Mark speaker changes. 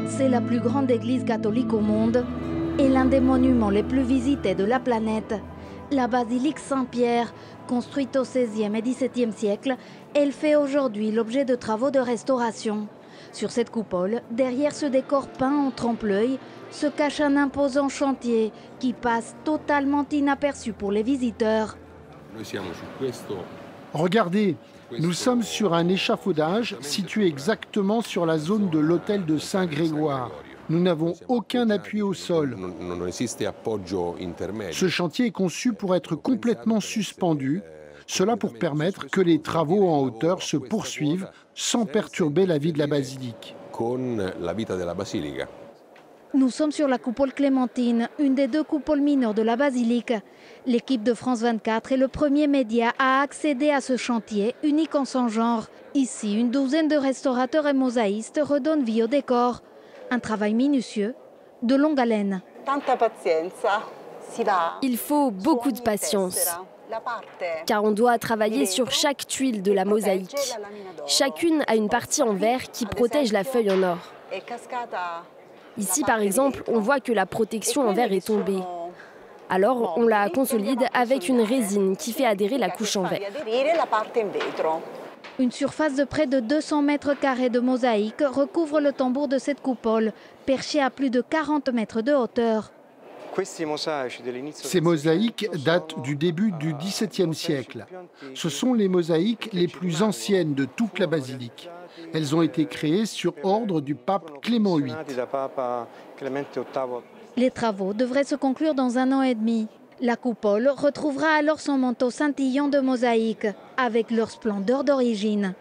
Speaker 1: c'est la plus grande église catholique au monde et l'un des monuments les plus visités de la planète. La basilique Saint-Pierre, construite au XVIe et XVIIe siècle, elle fait aujourd'hui l'objet de travaux de restauration. Sur cette coupole, derrière ce décor peint en trompe-l'œil, se cache un imposant chantier qui passe totalement inaperçu pour les visiteurs.
Speaker 2: Regardez, nous sommes sur un échafaudage situé exactement sur la zone de l'autel de Saint-Grégoire. Nous n'avons aucun appui au sol. Ce chantier est conçu pour être complètement suspendu, cela pour permettre que les travaux en hauteur se poursuivent sans perturber la vie de la basilique.
Speaker 1: Nous sommes sur la coupole Clémentine, une des deux coupoles mineures de la basilique. L'équipe de France 24 est le premier média à accéder à ce chantier, unique en son genre. Ici, une douzaine de restaurateurs et mosaïstes redonnent vie au décor. Un travail minutieux, de longue haleine.
Speaker 3: Il faut beaucoup de patience, car on doit travailler sur chaque tuile de la mosaïque. Chacune a une partie en verre qui protège la feuille en or. Ici, par exemple, on voit que la protection en verre est tombée. Alors, on la consolide avec une résine qui fait adhérer la couche en verre.
Speaker 1: Une surface de près de 200 mètres carrés de mosaïque recouvre le tambour de cette coupole, perchée à plus de 40 mètres de hauteur.
Speaker 2: Ces mosaïques datent du début du XVIIe siècle. Ce sont les mosaïques les plus anciennes de toute la basilique. Elles ont été créées sur ordre du pape Clément VIII.
Speaker 1: Les travaux devraient se conclure dans 1 an et demi. La coupole retrouvera alors son manteau scintillant de mosaïque, avec leur splendeur d'origine.